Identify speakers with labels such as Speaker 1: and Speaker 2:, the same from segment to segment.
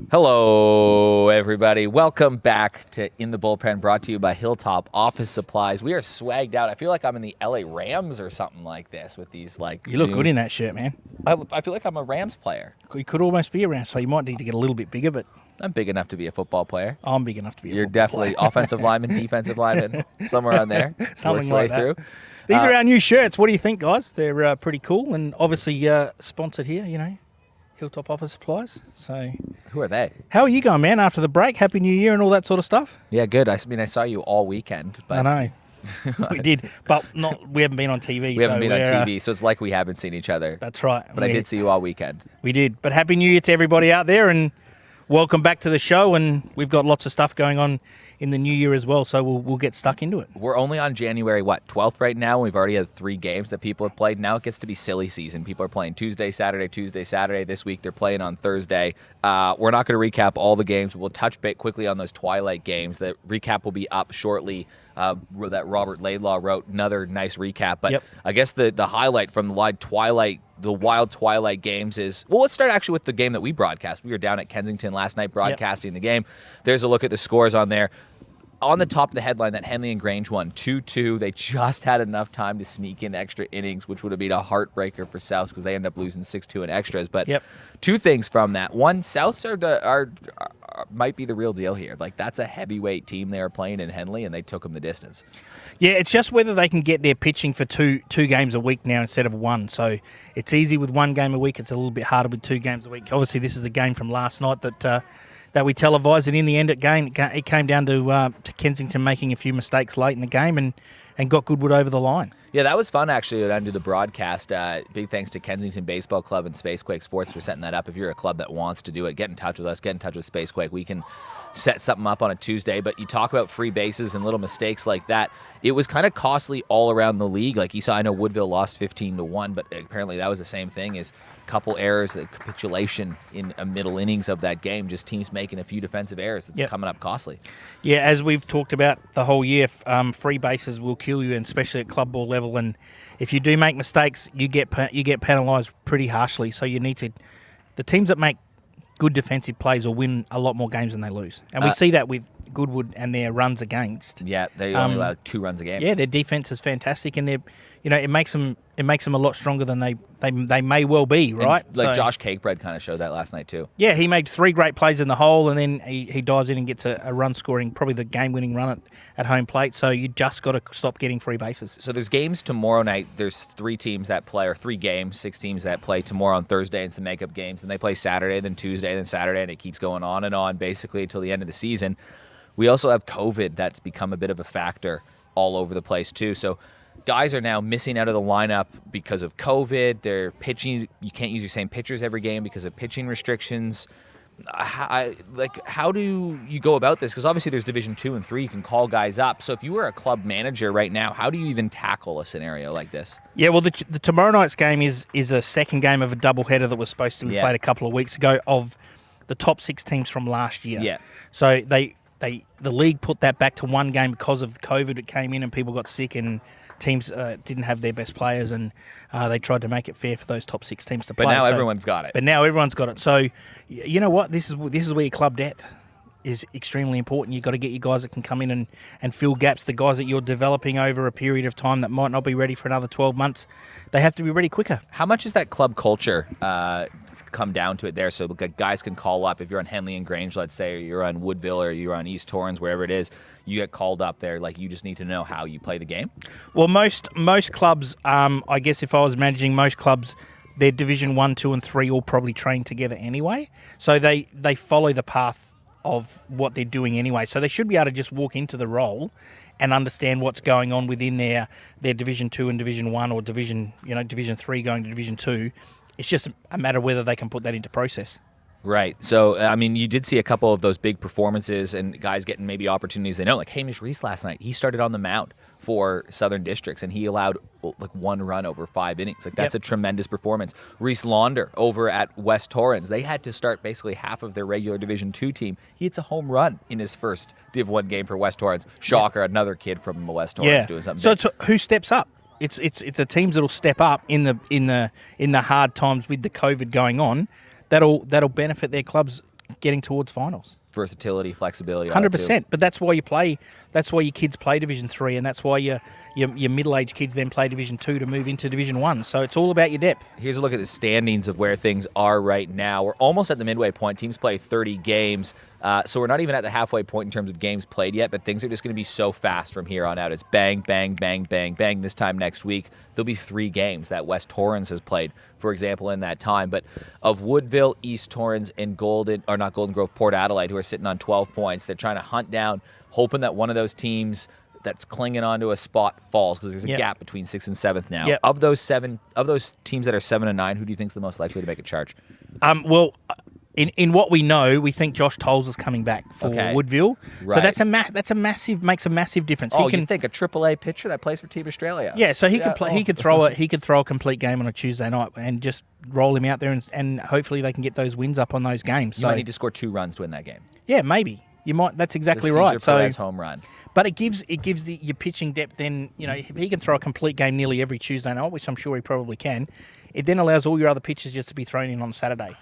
Speaker 1: Hello, everybody. Welcome back to In the Bullpen, brought to you by Hilltop Office Supplies. We are swagged out. I feel like I'm in the LA Rams or something like this with these, like...
Speaker 2: You look good in that shirt, man.
Speaker 1: I feel like I'm a Rams player.
Speaker 2: You could almost be a Rams player. You might need to get a little bit bigger, but...
Speaker 1: I'm big enough to be a football player.
Speaker 2: I'm big enough to be a
Speaker 1: You're
Speaker 2: football
Speaker 1: definitely
Speaker 2: player.
Speaker 1: offensive lineman, defensive lineman, somewhere on there.
Speaker 2: Something
Speaker 1: Work
Speaker 2: like
Speaker 1: your way
Speaker 2: that.
Speaker 1: through.
Speaker 2: These are our new shirts. What do you think, guys? They're pretty cool and obviously sponsored here, you know, Hilltop Office Supplies. So,
Speaker 1: Who are they?
Speaker 2: how are you going, man, after the break? Happy New Year and all that sort of stuff?
Speaker 1: Yeah, good. I mean, I saw you all weekend. But
Speaker 2: I know. We did, but we haven't been on TV.
Speaker 1: We haven't been on TV, so it's like we haven't seen each other.
Speaker 2: That's right.
Speaker 1: But I did see you all weekend.
Speaker 2: We did. But Happy New Year to everybody out there and welcome back to the show. And we've got lots of stuff going on in the new year as well, so we'll get stuck into it.
Speaker 1: We're only on January, 12th right now, and we've already had 3 games that people have played. Now it gets to be silly season. People are playing Tuesday, Saturday. This week they're playing on Thursday. We're not going to recap all the games. We'll touch bit quickly on those Twilight games. The recap will be up shortly. That Robert Laidlaw wrote another nice recap. But I guess the highlight from the Wild Twilight games is, well, let's start actually with the game that we broadcast. We were down at Kensington last night broadcasting the game. There's a look at the scores on there. On the top of the headline, that Henley and Grange won 2-2. They just had enough time to sneak in extra innings, which would have been a heartbreaker for Souths because they end up losing 6-2 in extras. But two things from that. One, Souths might be the real deal here. Like, that's a heavyweight team they are playing in Henley, and they took them the distance.
Speaker 2: Yeah, it's just whether they can get their pitching for two games a week now instead of one. So it's easy with 1 game a week. It's a little bit harder with 2 games a week. Obviously, this is the game from last night that we televised, and in the end, it came down to Kensington making a few mistakes late in the game and got Goodwood over the line. Yeah,
Speaker 1: that was fun, actually, to undo the broadcast. Big thanks to Kensington Baseball Club and Spacequake Sports for setting that up. If you're a club that wants to do it, get in touch with us. Get in touch with Spacequake. We can set something up on a Tuesday. But you talk about free bases and little mistakes like that. It was kind of costly all around the league. Like you saw, I know Woodville lost 15-1, but apparently that was the same thing as a couple errors, the capitulation in a middle innings of that game, just teams making a few defensive errors. It's coming up costly.
Speaker 2: Yeah, as we've talked about the whole year, free bases will kill you, and especially at club ball level. And if you do make mistakes, you get penalised pretty harshly. So you need to, the teams that make good defensive plays will win a lot more games than they lose, and we see that with Goodwood and their runs against.
Speaker 1: Yeah, they only allow 2 runs a game.
Speaker 2: Yeah, their defense is fantastic, and it makes them a lot stronger than they may well be, right?
Speaker 1: And Josh Cakebread kind of showed that last night too.
Speaker 2: Yeah, he made 3 great plays in the hole, and then he dives in and gets a run scoring, probably the game-winning run at home plate. So you just got to stop getting free bases.
Speaker 1: So there's games tomorrow night. There's 3 teams that play, or 3 games, 6 teams that play tomorrow on Thursday and some makeup games. And they play Saturday, then Tuesday, then Saturday, and it keeps going on and on basically until the end of the season. We also have COVID that's become a bit of a factor all over the place too. So guys are now missing out of the lineup because of COVID. They're pitching. You can't use your same pitchers every game because of pitching restrictions. How do you go about this? Because obviously there's Division 2 and 3. You can call guys up. So if you were a club manager right now, how do you even tackle a scenario like this?
Speaker 2: Yeah, well, the tomorrow night's game is a second game of a doubleheader that was supposed to be played a couple of weeks ago of the top 6 teams from last year.
Speaker 1: Yeah.
Speaker 2: So the league put that back to 1 game because of COVID. It came in and people got sick and teams didn't have their best players, and they tried to make it fair for those top 6 teams to play.
Speaker 1: But now everyone's got it.
Speaker 2: But now everyone's got it. So you know what? This is where your club depth is extremely important. You've got to get your guys that can come in and fill gaps. The guys that you're developing over a period of time that might not be ready for another 12 months, they have to be ready quicker.
Speaker 1: How much is that club culture come down to it there? So guys can call up. If you're on Henley and Grange, let's say, or you're on Woodville or you're on East Torrens, wherever it is, you get called up there. Like, you just need to know how you play the game?
Speaker 2: Well, most clubs, I guess if I was managing most clubs, their Division 1, 2 and 3 all probably train together anyway. So they follow the path of what they're doing anyway. So they should be able to just walk into the role and understand what's going on within their Division 2 and Division 1 or Division 3 going to Division 2. It's just a matter of whether they can put that into process.
Speaker 1: Right. So, I mean, you did see a couple of those big performances and guys getting maybe opportunities they know. Like Hamish Reese last night, he started on the mound for Southern Districts, and he allowed like 1 run over 5 innings. Like, that's a tremendous performance. Reese Launder over at West Torrens, they had to start basically half of their regular Division 2 team. He hits a home run in his first Div 1 game for West Torrens. Shocker, another kid from West Torrens doing something big.
Speaker 2: So it's who steps up? It's the teams that'll step up in the hard times with the COVID going on. That'll benefit their clubs getting towards finals.
Speaker 1: Versatility, flexibility, all that too.
Speaker 2: 100%. But that's why you play. That's why your kids play Division 3, and that's why your middle-aged kids then play Division 2 to move into Division 1. So it's all about your depth.
Speaker 1: Here's a look at the standings of where things are right now. We're almost at the midway point. Teams play 30 games. So we're not even at the halfway point in terms of games played yet, but things are just going to be so fast from here on out. It's bang, bang, bang, bang, bang. This time next week, there'll be 3 games that West Torrens has played, for example, in that time. But of Woodville, East Torrens, and not Golden Grove, Port Adelaide, who are sitting on 12 points, they're trying to hunt down, hoping that one of those teams that's clinging onto a spot falls, because there's a gap between 6th and 7th now.
Speaker 2: Yep.
Speaker 1: Of those teams that are 7 and 9, who do you think is the most likely to make a charge?
Speaker 2: In what we know, we think Josh Tolles is coming back for Woodville.
Speaker 1: Right.
Speaker 2: So makes a massive difference.
Speaker 1: Oh, you think a AAA pitcher that plays for Team Australia?
Speaker 2: Yeah, so he could play. He could throw a complete game on a Tuesday night and just roll him out there, and hopefully they can get those wins up on those games.
Speaker 1: You might need to score 2 runs to win that game.
Speaker 2: Yeah, maybe you might. That's exactly
Speaker 1: the
Speaker 2: right.
Speaker 1: Cesar Perez home run.
Speaker 2: But it gives your pitching depth. Then if he can throw a complete game nearly every Tuesday night, which I'm sure he probably can, it then allows all your other pitchers just to be thrown in on Saturday.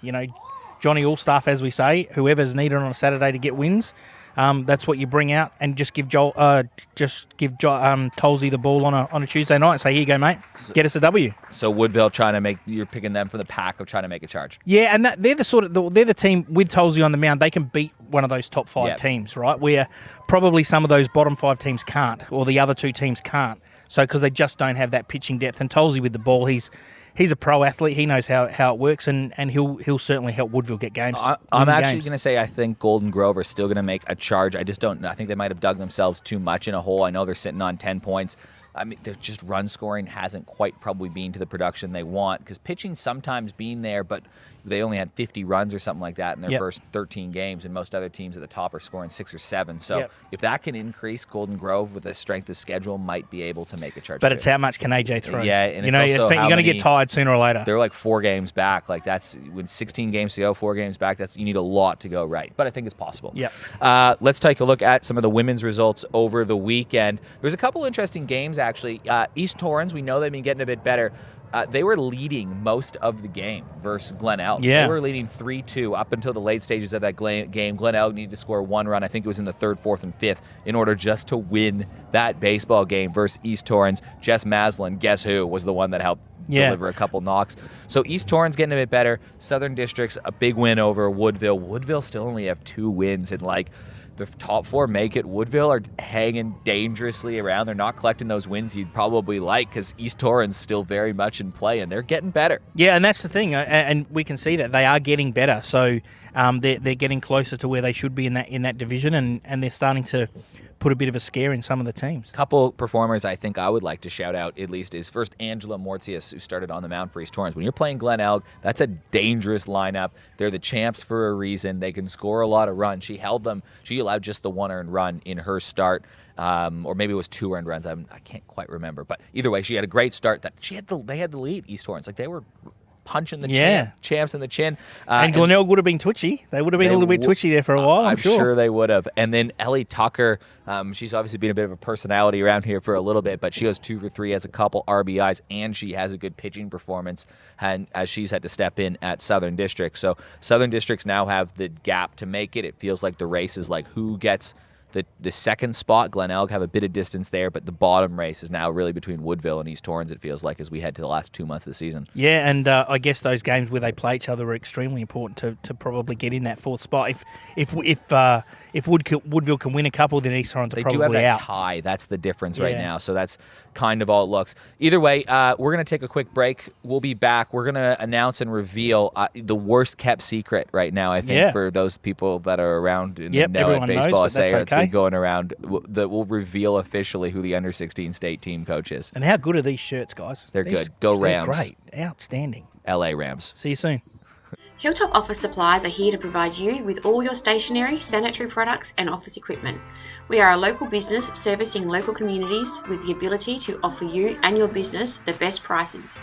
Speaker 2: Johnny Allstaff, as we say, whoever's needed on a Saturday to get wins, that's what you bring out, and just give Tolsey the ball on a Tuesday night and say, here you go, mate, get us a W.
Speaker 1: So Woodville you're picking them from the pack of trying to make a charge.
Speaker 2: Yeah, and they're the team with Tolsey on the mound. They can beat one of those top 5 teams, right? Where probably some of those bottom 5 teams can't, or the other 2 teams can't. So because they just don't have that pitching depth. And Tolsey with the ball, he's a pro athlete. He knows how it works, and he'll certainly help Woodville get games.
Speaker 1: I'm actually going to say I think Golden Grove are still going to make a charge. I just don't. I think they might have dug themselves too much in a hole. I know they're sitting on 10 points. I mean, they're just run scoring hasn't quite probably been to the production they want, because pitching sometimes been there, but they only had 50 runs or something like that in their first 13 games, and most other teams at the top are scoring 6 or 7. So if that can increase, Golden Grove with a strength of schedule might be able to make a charge.
Speaker 2: But it's how much can AJ throw?
Speaker 1: Yeah, and
Speaker 2: you're going to get tired sooner or later.
Speaker 1: They're like 4 games back. Like that's with 16 games to go, 4 games back. You need a lot to go right. But I think it's possible.
Speaker 2: Yeah.
Speaker 1: Let's take a look at some of the women's results over the weekend. There's a couple interesting games actually. East Torrens, we know they've been getting a bit better. They were leading most of the game versus Glenelg.
Speaker 2: Yeah.
Speaker 1: They were leading 3-2 up until the late stages of that game. Glenelg needed to score 1 run. I think it was in the 3rd, 4th, and 5th in order just to win that baseball game versus East Torrens. Jess Maslin, guess who, was the one that helped deliver a couple knocks. So East Torrens getting a bit better. Southern Districts, a big win over Woodville. Woodville still only have 2 wins, and the top 4 make it. Woodville are hanging dangerously around. They're not collecting those wins you'd probably like, because East Torrens still very much in play, and they're getting better.
Speaker 2: Yeah, and that's the thing, and we can see that they are getting better. So they're getting closer to where they should be in that division, and they're starting to put a bit of a scare in some of the teams.
Speaker 1: Couple performers I think I would like to shout out, at least, is first Angela Mortius, who started on the mound for East Torrens. When you're playing Glenelg, that's a dangerous lineup. They're the champs for a reason. They can score a lot of runs. She held them. She allowed just the 1 earned run in her start, or maybe it was 2 earned runs. I can't quite remember, but either way, she had a great start. They had the lead, East Torrens. They were punching the champs in the chin.
Speaker 2: And Glenelg would have been twitchy. They would have been a little bit twitchy there for a while, I'm
Speaker 1: sure they would have. And then Ellie Tucker, she's obviously been a bit of a personality around here for a little bit, but she goes 2 for 3, has a couple RBIs, and she has a good pitching performance, and as she's had to step in at Southern District. So Southern Districts now have the gap to make it. It feels like the race is like who gets the second spot. Glenelg have a bit of distance there, but the bottom race is now really between Woodville and East Torrens, it feels like, as we head to the last 2 months of the season.
Speaker 2: Yeah, and I guess those games where they play each other are extremely important to probably get in that 4th spot. If Woodville can win a couple, then East Torrens are probably out.
Speaker 1: They do have that tie. That's the difference right now. So that's kind of all it looks. Either way, we're going to take a quick break. We'll be back. We're going to announce and reveal the worst kept secret right now, I think, for those people that are around in the know at baseball. It's been going around. That will reveal officially who the under-16 state team coach is.
Speaker 2: And how good are these shirts, guys?
Speaker 1: They're good. Go Rams.
Speaker 2: They're great. Outstanding.
Speaker 1: LA Rams.
Speaker 2: See you soon.
Speaker 3: Hilltop Office Supplies are here to provide you with all your stationery, sanitary products and office equipment. We are a local business servicing local communities with the ability to offer you and your business the best prices.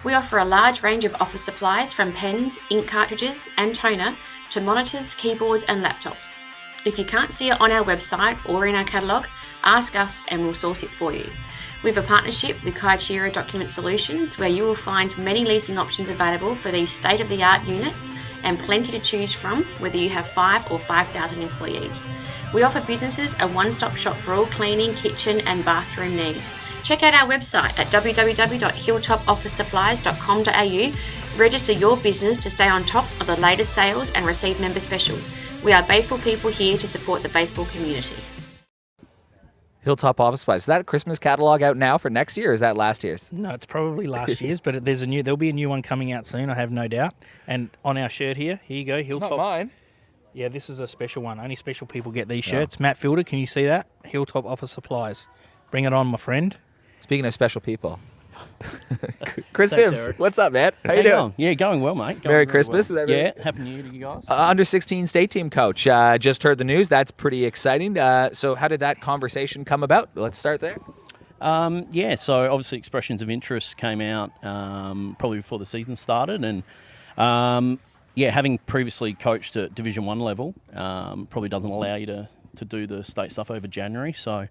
Speaker 3: We offer a large range of office supplies from pens, ink cartridges and toner to monitors, keyboards and laptops. If you can't see it on our website or in our catalogue, ask us and we'll source it for you. We have a partnership with Kaishira Document Solutions, where you will find many leasing options available for these state-of-the-art units and plenty to choose from, whether you have 5 or 5,000 employees. We offer businesses a one-stop shop for all cleaning, kitchen and bathroom needs. Check out our website at www.hilltopofficesupplies.com.au. Register your business to stay on top of the latest sales and receive member specials. We are baseball people here to support the baseball community.
Speaker 1: Hilltop Office Supplies. Is that Christmas catalog out now for next year, or is that last year's?
Speaker 2: No, it's probably last year's, but there'll be a new one coming out soon, I have no doubt. And on our shirt here you go, Hilltop.
Speaker 1: Not mine.
Speaker 2: Yeah, this is a special one. Only special people get these shirts. Matt Fielder, can you see that? Hilltop Office Supplies. Bring it on, my friend.
Speaker 1: Speaking of special people, Chris Sims,
Speaker 4: Eric.
Speaker 1: what's up, man? How you doing?
Speaker 4: On? Yeah, going well, mate.
Speaker 1: Merry Christmas.
Speaker 4: Well. Yeah, Happy New Year to you guys.
Speaker 1: Under 16 state team coach. Just heard the news. That's pretty exciting. So how did that conversation come about? Let's start there.
Speaker 4: So obviously expressions of interest came out probably before the season started, and having previously coached at Division 1 level probably doesn't allow you to do the state stuff over January. So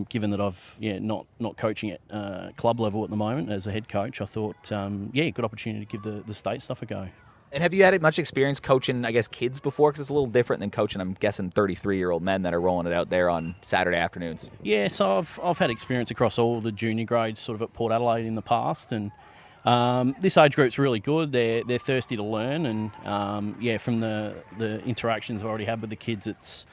Speaker 4: given that I've not coaching at club level at the moment as a head coach, I thought good opportunity to give the state stuff a go.
Speaker 1: And have you had much experience coaching, I guess, kids before? Because it's a little different than coaching, I'm guessing, 33-year-old men that are rolling it out there on Saturday afternoons. Yeah,
Speaker 4: so I've had experience across all the junior grades sort of at Port Adelaide in the past, and this age group's really good. They're thirsty to learn, and from the interactions I've already had with the kids, it's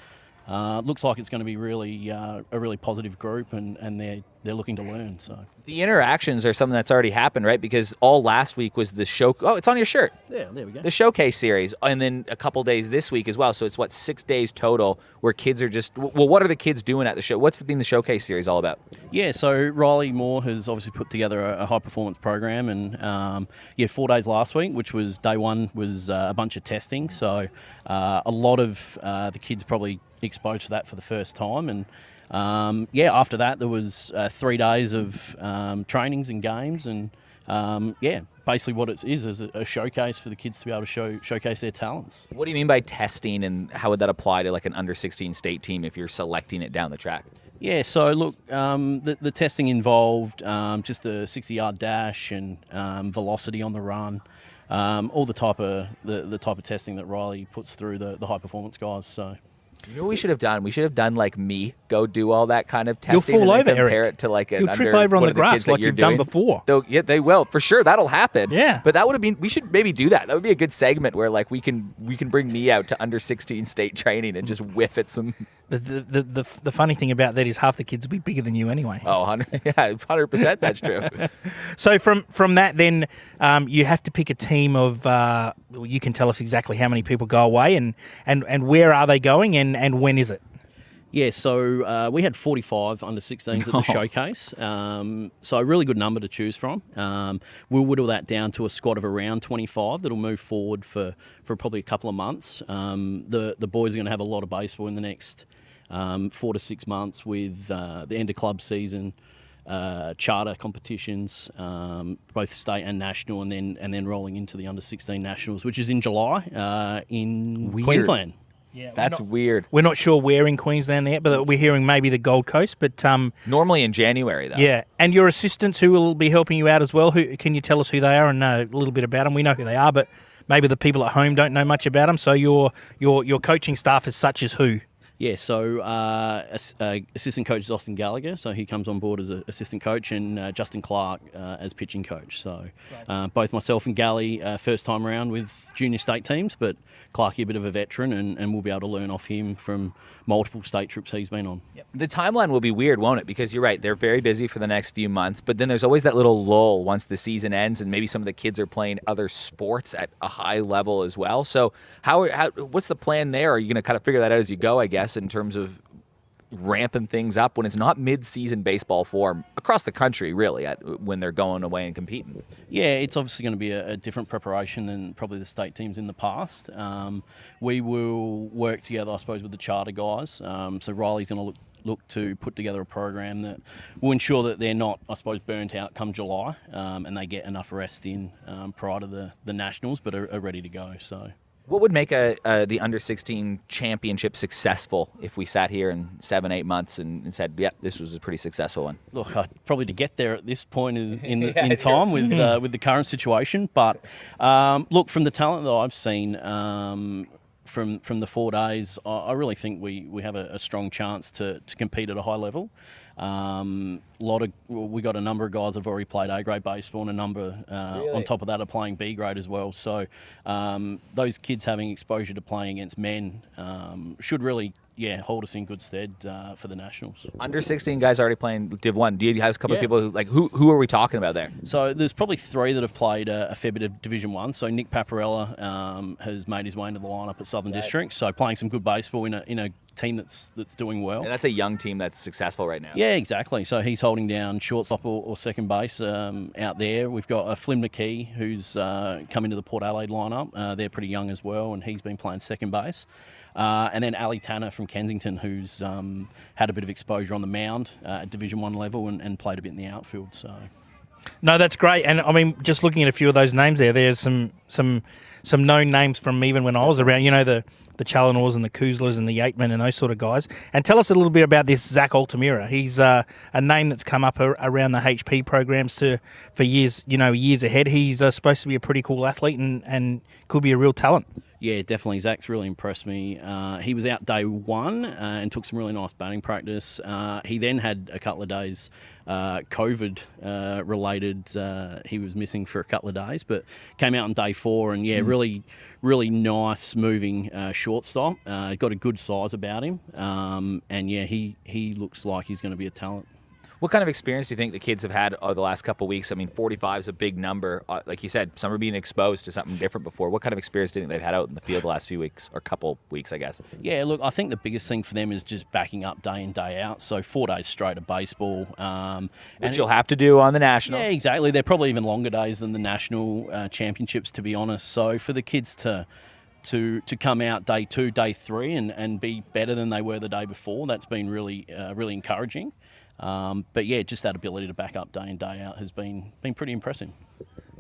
Speaker 4: looks like it's going to be really a really positive group, and they're looking to learn. So
Speaker 1: the interactions are something that's already happened, right? Because all last week was the show. Oh, it's on your shirt.
Speaker 4: Yeah, there we go.
Speaker 1: The showcase series, and then a couple days this week as well. So it's 6 days total where kids are just. Well, what are the kids doing at the show? What's been the showcase series all about?
Speaker 4: Yeah, so Riley Moore has obviously put together a high performance program, and 4 days last week, which was day one was a bunch of testing. So a lot of the kids probably exposed to that for the first time, and after that there was 3 days of trainings and games, and basically what it is a showcase for the kids to be able to showcase their talents.
Speaker 1: What do you mean by testing, and how would that apply to like an under 16 state team if you're selecting it down the track?
Speaker 4: Yeah, so look, the testing involved just the 60-yard dash and velocity on the run, all the type of testing that Riley puts through the high performance guys. So.
Speaker 1: You know what we should have done? We should have done like me, go do all that kind of testing.
Speaker 2: You'll fall
Speaker 1: and
Speaker 2: over,
Speaker 1: compare
Speaker 2: Eric.
Speaker 1: it to like an
Speaker 2: You'll trip over on the grass like you've done before.
Speaker 1: Yeah, they will for sure. That'll happen.
Speaker 2: Yeah,
Speaker 1: but that would have been. We should maybe do that. That would be a good segment where like we can bring me out to under 16 state training and just whiff at some.
Speaker 2: The funny thing about that is half the kids will be bigger than you anyway.
Speaker 1: Oh, 100%. That's true.
Speaker 2: So from that, then you have to pick a team of. You can tell us exactly how many people go away and where are they going and when is it?
Speaker 4: Yeah, so we had 45 under 16s at the showcase, so a really good number to choose from. We'll whittle that down to a squad of around 25 that'll move forward for probably a couple of months. The boys are going to have a lot of baseball in the next 4 to 6 months with the end of club season, charter competitions, both state and national, and then rolling into the under 16 nationals, which is in July in Queensland.
Speaker 2: Yeah,
Speaker 1: that's weird.
Speaker 2: We're not sure where in Queensland yet, but we're hearing maybe the Gold Coast. But
Speaker 1: normally in January, though.
Speaker 2: Yeah, and your assistants who will be helping you out as well. Who can you tell us who they are and a little bit about them? We know who they are, but maybe the people at home don't know much about them. So your coaching staff is such as who?
Speaker 4: Yeah, so assistant coach is Austin Gallagher, so he comes on board as an assistant coach, and Justin Clark as pitching coach. So both myself and Gally first time around with junior state teams, but Clarky a bit of a veteran, and we'll be able to learn off him from multiple state trips he's been on.
Speaker 1: Yep. The timeline will be weird, won't it? Because you're right, they're very busy for the next few months, but then there's always that little lull once the season ends, and maybe some of the kids are playing other sports at a high level as well. So what's the plan there? Are you going to kind of figure that out as you go, I guess, in terms of ramping things up when it's not mid-season baseball form across the country, really, when they're going away and competing?
Speaker 4: Yeah, it's obviously going to be a different preparation than probably the state teams in the past. We will work together, I suppose, with the charter guys. So Riley's going to look to put together a program that will ensure that they're not, I suppose, burnt out come July, and they get enough rest in prior to the nationals, but are ready to go. So.
Speaker 1: What would make the under-16 championship successful if we sat here in 7-8 months and said, "Yep, this was a pretty successful one"?
Speaker 4: Look, probably to get there at this point in time with the current situation. But look, from the talent that I've seen from the 4 days, I really think we have a strong chance to compete at a high level. We got a number of guys that have already played A-grade baseball, and a number on top of that are playing B-grade as well. So those kids having exposure to playing against men should really hold us in good stead for the Nationals.
Speaker 1: Under 16 guys already playing Div 1. Do you have a couple of people who are we talking about there?
Speaker 4: So there's probably 3 that have played a fair bit of Division 1. So Nick Paparella has made his way into the lineup at Southern District, so playing some good baseball in a team that's doing well.
Speaker 1: And that's a young team that's successful right now.
Speaker 4: Yeah, exactly. So he's holding down shortstop or second base out there. We've got Flynn McKee, who's come into the Port Adelaide lineup. They're pretty young as well, and he's been playing second base. And then Ellie Tucker from Kensington, who's had a bit of exposure on the mound at Division 1 level and played a bit in the outfield. So,
Speaker 2: no, that's great. And I mean, just looking at a few of those names there's some known names from even when I was around. You know, the Challinors and the Kuzlers and the Yateman and those sort of guys. And tell us a little bit about this Zach Altamira. He's a name that's come up around the HP programs for years ahead. He's supposed to be a pretty cool athlete and could be a real talent.
Speaker 4: Yeah, definitely. Zach's really impressed me. He was out day 1 and took some really nice batting practice. He then had a couple of days COVID related. He was missing for a couple of days, but came out on day 4 and really, really nice moving shortstop. Got a good size about him, and he looks like he's going to be a talent.
Speaker 1: What kind of experience do you think the kids have had over the last couple of weeks? I mean, 45 is a big number. Like you said, some are being exposed to something different before. What kind of experience do you think they've had out in the field the last few weeks, or couple weeks, I guess?
Speaker 4: Yeah, look, I think the biggest thing for them is just backing up day in, day out. So 4 days straight of baseball.
Speaker 1: Which you'll have to do on the Nationals.
Speaker 4: Yeah, exactly. They're probably even longer days than the National Championships, to be honest. So for the kids to come out day 2, day 3 and be better than they were the day before, that's been really encouraging. But just that ability to back up day in, day out has been pretty impressive.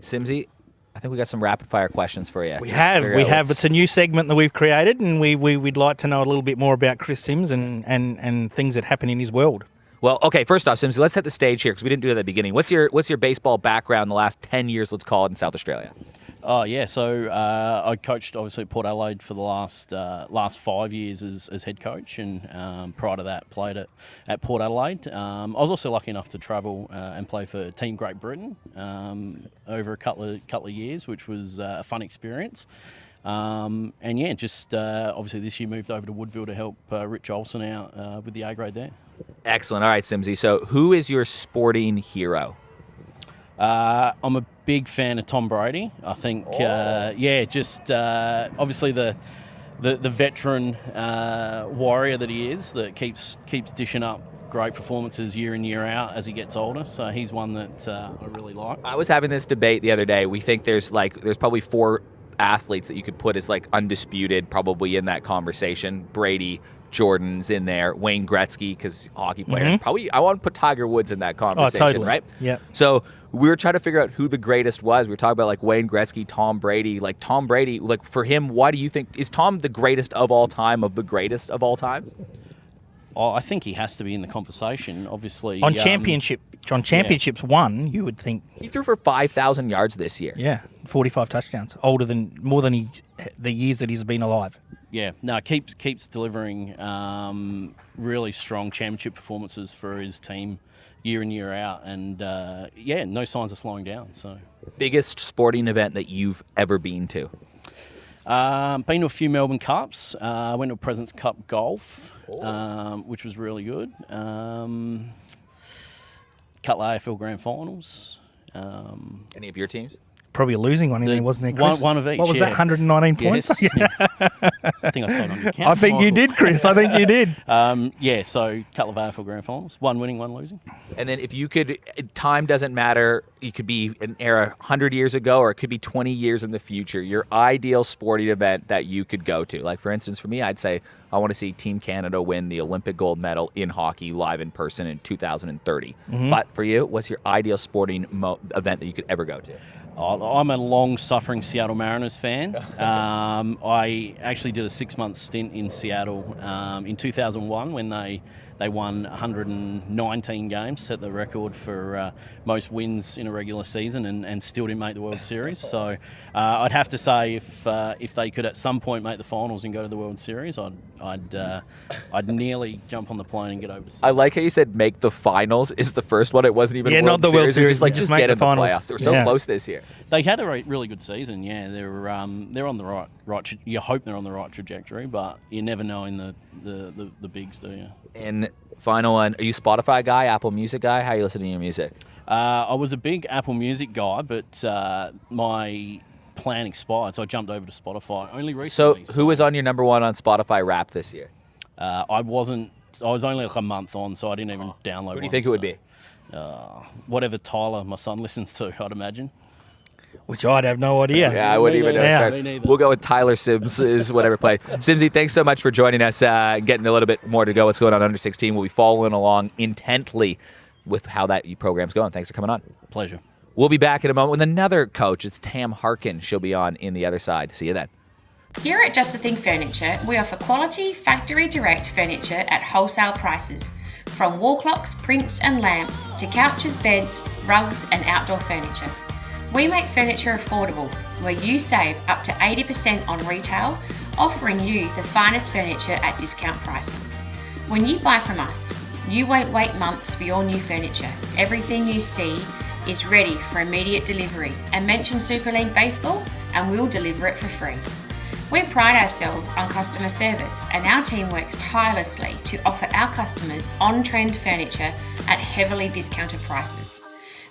Speaker 1: Simsy, I think we got some rapid fire questions for you.
Speaker 2: We have. It's a new segment that we've created, and we'd like to know a little bit more about Chris Sims and things that happen in his world.
Speaker 1: Well, okay, first off, Simsy, let's set the stage here because we didn't do it at the beginning. What's your baseball background the last 10 years, let's call it, in South Australia?
Speaker 4: Oh yeah, so I coached obviously at Port Adelaide for the last 5 years as head coach, and prior to that played at Port Adelaide. I was also lucky enough to travel and play for Team Great Britain over a couple of years, which was a fun experience. Obviously this year moved over to Woodville to help Rich Olsen out with the A grade there.
Speaker 1: Excellent. All right, Simsy. So who is your sporting hero?
Speaker 4: I'm a big fan of Tom Brady. I think, obviously the veteran warrior that he is, that keeps dishing up great performances year in, year out as he gets older. So he's one that I really like.
Speaker 1: I was having this debate the other day. We think there's probably 4 athletes that you could put as undisputed probably in that conversation. Brady, Jordan's in there, Wayne Gretzky, because hockey player. Mm-hmm. Probably I want to put Tiger Woods in that conversation,
Speaker 2: totally.
Speaker 1: Right?
Speaker 2: Yeah.
Speaker 1: So we were trying to figure out who the greatest was. We were talking about Wayne Gretzky, Tom Brady. Tom Brady, for him, why do you think, is Tom the greatest of all time of the greatest of all time?
Speaker 4: Oh, I think he has to be in the conversation, obviously.
Speaker 2: On championships won, you would think.
Speaker 1: He threw for 5,000 yards this year.
Speaker 2: Yeah, 45 touchdowns. More than the years that he's been alive.
Speaker 4: Yeah, no, keeps delivering really strong championship performances for his team year in, year out, and no signs of slowing down. So,
Speaker 1: biggest sporting event that you've ever been to?
Speaker 4: Been to a few Melbourne Cups. Went to a President's Cup golf, which was really good. Couple of AFL Grand Finals.
Speaker 1: Any of your teams?
Speaker 2: Probably a losing one in there, wasn't there, Chris?
Speaker 4: One of each.
Speaker 2: What was that, 119 points?
Speaker 4: Yes, yeah. I think I stayed on your count.
Speaker 2: I think you did, Chris. I think you did.
Speaker 4: So a couple of AFL Grand Finals. One winning, one losing.
Speaker 1: And then if you could, time doesn't matter. It could be an era 100 years ago or it could be 20 years in the future. Your ideal sporting event that you could go to. For instance, for me, I'd say I want to see Team Canada win the Olympic gold medal in hockey live in person in 2030. But for you, what's your ideal sporting event that you could ever go to?
Speaker 4: I'm a long-suffering Seattle Mariners fan. I actually did a 6-month stint in Seattle in 2001 when they won 119 games, set the record for most wins in a regular season, and still didn't make the World Series. So I'd have to say if they could at some point make the finals and go to the World Series, I'd nearly jump on the plane and get over to Seattle.
Speaker 1: I like how you said make the finals is the first one. It wasn't even a World
Speaker 2: not the World
Speaker 1: Series. It was
Speaker 2: Series.
Speaker 1: just
Speaker 2: Make
Speaker 1: get
Speaker 2: the
Speaker 1: in the
Speaker 2: finals.
Speaker 1: playoffs. They were so close this year.
Speaker 4: They had a really good season. Yeah, they're on the right. You hope they're on the right trajectory, but you never know in the bigs, do you?
Speaker 1: And final one, are you Spotify guy, Apple Music guy? How are you listening to your music?
Speaker 4: I was a big Apple Music guy, but my plan expired, so I jumped over to Spotify only recently.
Speaker 1: So who was on your number one on Spotify rap this year?
Speaker 4: I wasn't. I was only like a month on, so I didn't even download.
Speaker 1: Who do you think it would be?
Speaker 4: Whatever Tyler, my son, listens to, I'd imagine.
Speaker 2: Which I'd have no idea.
Speaker 1: Yeah, I wouldn't even know.
Speaker 2: Yeah.
Speaker 1: Sorry. We'll go with Tyler Sims is whatever play. Simsy, thanks so much for joining us, getting a little bit more to go. What's going on under 16? We'll be following along intently with how that program's going. Thanks for coming on.
Speaker 4: Pleasure.
Speaker 1: We'll be back in a moment with another coach. It's Tam Harkin. She'll be on in the other side. See you then.
Speaker 3: Here at Just a Thing Furniture, we offer quality, factory direct furniture at wholesale prices. From wall clocks, prints and lamps to couches, beds, rugs and outdoor furniture. We make furniture affordable, where you save up to 80% on retail, offering you the finest furniture at discount prices. When you buy from us, you won't wait months for your new furniture. Everything you see is ready for immediate delivery, and mention Super League Baseball and we'll deliver it for free. We pride ourselves on customer service, and our team works tirelessly to offer our customers on-trend furniture at heavily discounted prices.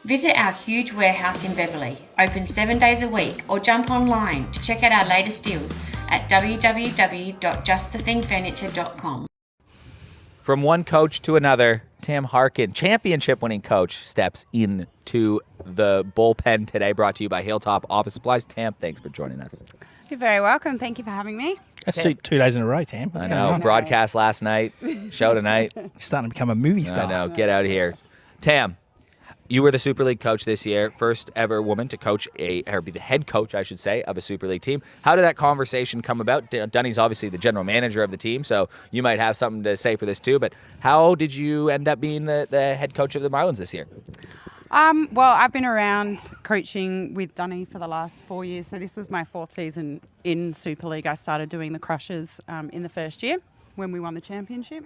Speaker 3: Visit our huge warehouse in Beverley, open 7 days a week, or jump online to check out our latest deals at www.justthethingfurniture.com.
Speaker 1: From one coach to another, Tam Harkin, championship-winning coach, steps into the bullpen today, brought to you by Hilltop Office Supplies. Tam, thanks for joining us.
Speaker 5: You're very welcome. Thank you for having me.
Speaker 2: That's 2 days in a row, Tam. What's
Speaker 1: I
Speaker 2: going
Speaker 1: know.
Speaker 2: on?
Speaker 1: Broadcast last night, show tonight.
Speaker 2: You're starting to become a movie star.
Speaker 1: I know. Get out of here. Tam, you were the Super League coach this year, first ever woman to coach or be the head coach, I should say, of a Super League team. How did that conversation come about? Dunny's obviously the general manager of the team, so you might have something to say for this too, but how did you end up being the head coach of the Marlins this year?
Speaker 5: Well, I've been around coaching with Dunny for the last 4 years, so this was my 4th season in Super League. I started doing the Crushers in the first year when we won the championship,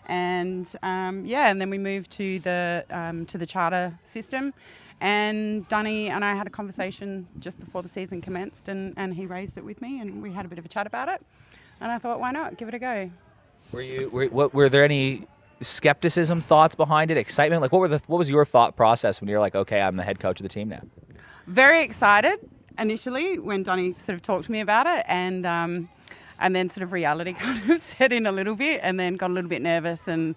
Speaker 5: and and then we moved to the charter system. And Dunny and I had a conversation just before the season commenced, and he raised it with me, and we had a bit of a chat about it. And I thought, why not? Give it a go.
Speaker 1: Were there any skepticism, thoughts behind it, excitement? Like, what was your thought process when you're like, okay, I'm the head coach of the team now?
Speaker 5: Very excited initially when Donnie sort of talked to me about it, and then sort of reality kind of set in a little bit, and then got a little bit nervous, and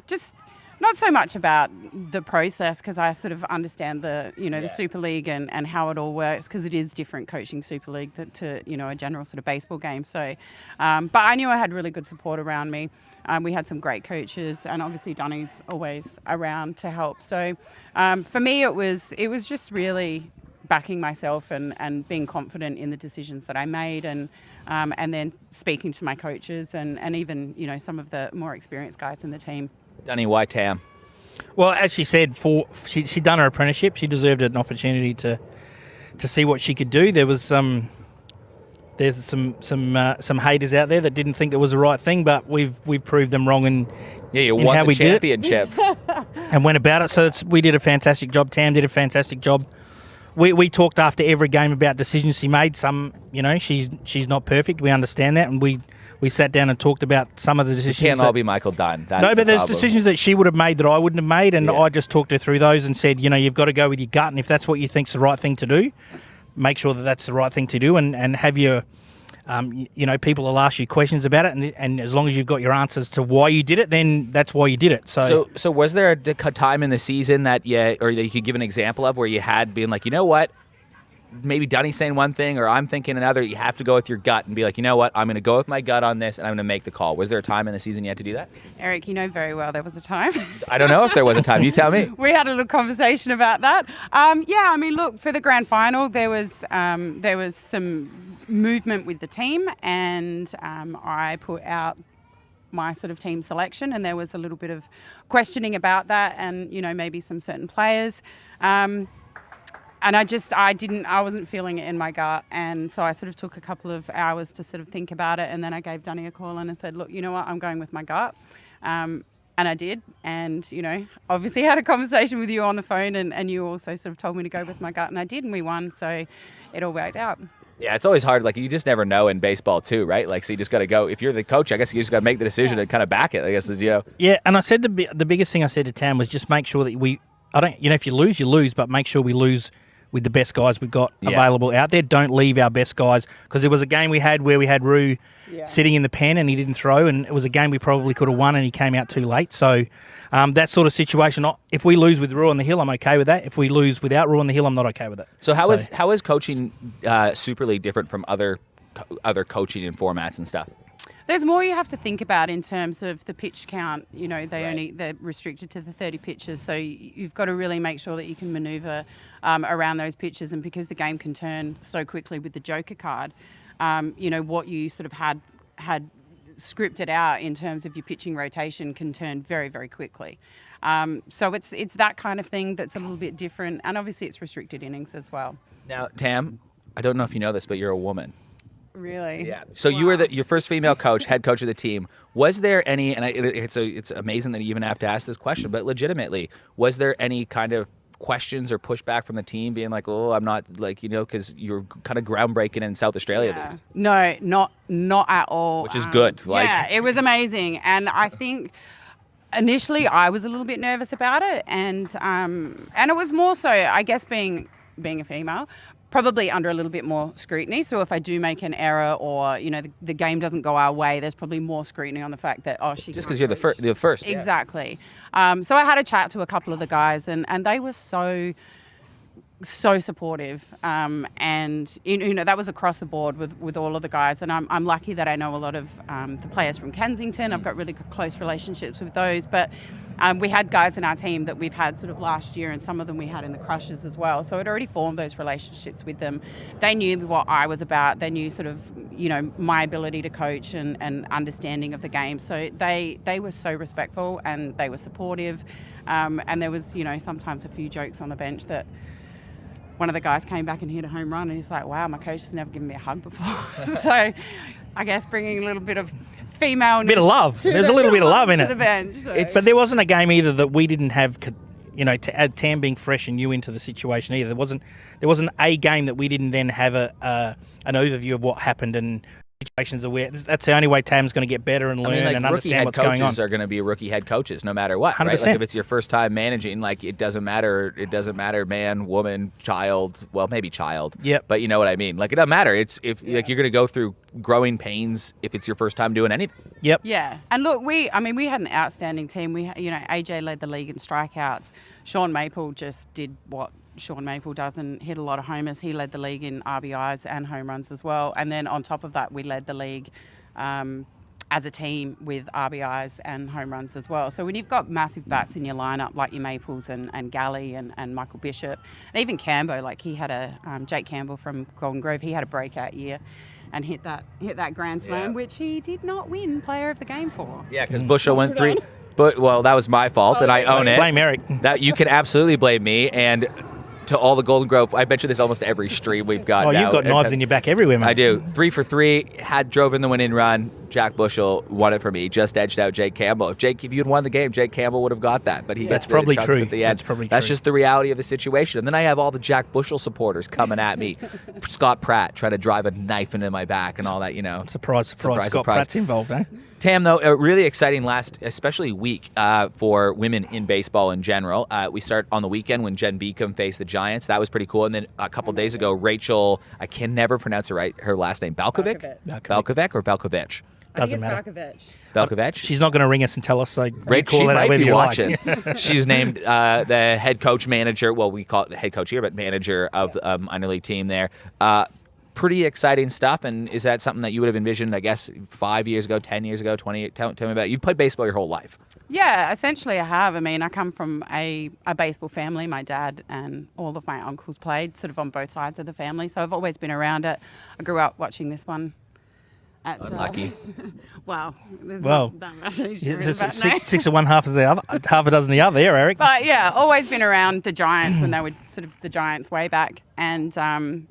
Speaker 5: just not so much about the process, because I sort of understand the Super League and how it all works, because it is different coaching Super League to a general sort of baseball game. So, but I knew I had really good support around me. We had some great coaches, and obviously Donnie's always around to help. So for me, it was just really backing myself and being confident in the decisions that I made, and then speaking to my coaches and even some of the more experienced guys in the team.
Speaker 1: Dunny, why Tam?
Speaker 2: Well, as she said, she'd done her apprenticeship. She deserved an opportunity to see what she could do. There's some haters out there that didn't think it was the right thing, but we've proved them wrong in
Speaker 1: won
Speaker 2: how
Speaker 1: the
Speaker 2: we
Speaker 1: championship
Speaker 2: did it and went about it. So we did a fantastic job. Tam did a fantastic job. We talked after every game about decisions she made. Some, she's not perfect. We understand that, and we sat down and talked about some of the decisions.
Speaker 1: It can't all be Michael Dunn.
Speaker 2: But there's decisions that she would have made that I wouldn't have made, and I just talked her through those and said, you've got to go with your gut, and if that's what you think's the right thing to do, make sure that that's the right thing to do, and have your, people will ask you questions about it, and as long as you've got your answers to why you did it, then that's why you did it. So
Speaker 1: was there a time in the season that you could give an example of where you had been like, you know what, maybe Dunny's saying one thing or I'm thinking another, you have to go with your gut and be like, you know what, I'm going to go with my gut on this and I'm going to make the call. Was there a time in the season you had to do that?
Speaker 5: Eric, you know very well there was a time.
Speaker 1: I don't know if there was a time. You tell me.
Speaker 5: We had a little conversation about that. Yeah, I mean, look, for the grand final, there was some movement with the team, and I put out my sort of team selection, and there was a little bit of questioning about that, and maybe some certain players. And I wasn't feeling it in my gut. And so I sort of took a couple of hours to sort of think about it. And then I gave Dunny a call and I said, look, you know what, I'm going with my gut. And I did. And, obviously had a conversation with you on the phone and you also sort of told me to go with my gut. And I did, and we won. So it all worked out.
Speaker 1: Yeah, it's always hard. Like, you just never know in baseball too, right? Like, so you just got to go. If you're the coach, I guess you just got to make the decision and kind of back it, I guess,
Speaker 2: Yeah, and I said the biggest thing I said to Tam was just make sure that if you lose, you lose, but make sure we lose with the best guys we've got available out there. Don't leave our best guys, because there was a game we had where we had Rue sitting in the pen and he didn't throw, and it was a game we probably could have won and he came out too late. So that sort of situation, if we lose with Rue on the hill, I'm okay with that. If we lose without Rue on the hill, I'm not okay with it.
Speaker 1: So how is coaching Super League different from other coaching and formats and stuff?
Speaker 5: There's more you have to think about in terms of the pitch count. They're restricted to the 30 pitches, so you've got to really make sure that you can manoeuvre around those pitches. And because the game can turn so quickly with the Joker card, what you sort of had scripted out in terms of your pitching rotation can turn very, very quickly. So it's that kind of thing that's a little bit different, and obviously it's restricted innings as well. Now,
Speaker 1: Tam, I don't know if you know this, but you're a woman.
Speaker 5: Really?
Speaker 1: Yeah. So you were your first female coach, head coach of the team. Was there any, and it's amazing that you even have to ask this question, but legitimately, was there any kind of questions or pushback from the team being like, oh, I'm not because you're kind of groundbreaking in South Australia at least?
Speaker 5: No, not at all.
Speaker 1: Which is good.
Speaker 5: Yeah, it was amazing. And I think initially I was a little bit nervous about it. And it was more so, I guess, being a female, probably under a little bit more scrutiny. So if I do make an error or, the game doesn't go our way, there's probably more scrutiny on the fact that, she
Speaker 1: just because you're the first.
Speaker 5: Exactly. So I had a chat to a couple of the guys and they were so supportive. And, that was across the board with all of the guys. And I'm lucky that I know a lot of the players from Kensington. I've got really close relationships with those. But we had guys in our team that we've had sort of last year, and some of them we had in the Crushers as well. So I'd already formed those relationships with them. They knew what I was about. They knew sort of, my ability to coach and understanding of the game. So they were so respectful and they were supportive. And there was, sometimes a few jokes on the bench that one of the guys came back and hit a home run, and he's like, wow, my coach has never given me a hug before. So I guess bringing a little bit of female
Speaker 2: bit of love. There's a little bit of love in it.
Speaker 5: To the bench. So.
Speaker 2: But there wasn't a game either that we didn't have, to add Tam being fresh and new into the situation either. There wasn't a game that we didn't then have an overview of what happened and situations are where. That's the only way Tam's going to get better and learn and understand what's going on.
Speaker 1: Rookie head coaches are going to be rookie head coaches no matter what,
Speaker 2: 100%.
Speaker 1: right? Like if it's your first time managing, it doesn't matter. It doesn't matter, man, woman, child. Well, maybe child.
Speaker 2: Yep.
Speaker 1: But you know what I mean. It doesn't matter. It's you're going to go through growing pains if it's your first time doing anything.
Speaker 2: Yep.
Speaker 5: Yeah, and look, we had an outstanding team. We, AJ led the league in strikeouts. Sean Maple just did what Sean Maple does and hit a lot of homers. He led the league in RBIs and home runs as well. And then on top of that, we led the league as a team with RBIs and home runs as well. So when you've got massive bats in your lineup, like your Maples and Galley and Michael Bishop, and even Cambo, he had Jake Campbell from Golden Grove, he had a breakout year and hit that grand slam, which he did not win Player of the Game for.
Speaker 1: Yeah, because Bushel went 3. But that was my fault, and I own it.
Speaker 2: Blame Eric.
Speaker 1: That you can absolutely blame me. And to all the Golden Grove, I mention this almost every stream we've got.
Speaker 2: You've got knives in your back everywhere, man.
Speaker 1: I do. 3 for 3, drove in the winning run. Jack Bushel won it for me. Just edged out Jake Campbell. If you'd won the game, Jake Campbell would have got that. But
Speaker 2: That's probably true.
Speaker 1: At the end.
Speaker 2: That's probably
Speaker 1: That's
Speaker 2: true.
Speaker 1: just the reality of the situation. And then I have all the Jack Bushel supporters coming at me. Scott Pratt trying to drive a knife into my back and all that.
Speaker 2: Surprise. Scott Pratt's involved, eh?
Speaker 1: Tam, though, a really exciting especially week for women in baseball in general. We start on the weekend when Jen Beacom faced the Giants. That was pretty cool. And then a couple days ago, Rachel, I can never pronounce it right, her last name, Balkovic or Balkovich?
Speaker 2: Doesn't matter.
Speaker 1: Belkovich.
Speaker 2: She's not going to ring us and tell us. So
Speaker 1: Right,
Speaker 2: call
Speaker 1: she
Speaker 2: it
Speaker 1: might
Speaker 2: however
Speaker 1: be
Speaker 2: you
Speaker 1: watching.
Speaker 2: Like.
Speaker 1: She's named the head coach manager. Well, we call it the head coach here, but manager of the minor league team there. Pretty exciting stuff. And is that something that you would have envisioned, I guess, 5 years ago, 10 years ago, 20? Tell me about it. You played baseball your whole life.
Speaker 5: Yeah, essentially I have. I mean, I come from a baseball family. My dad and all of my uncles played sort of on both sides of the family. So I've always been around it. I grew up watching this one.
Speaker 1: Unlucky.
Speaker 5: Wow.
Speaker 2: Well, six of one, half of the other, half a dozen the other there, Eric.
Speaker 5: But yeah, always been around the Giants when they were sort of the Giants way back. And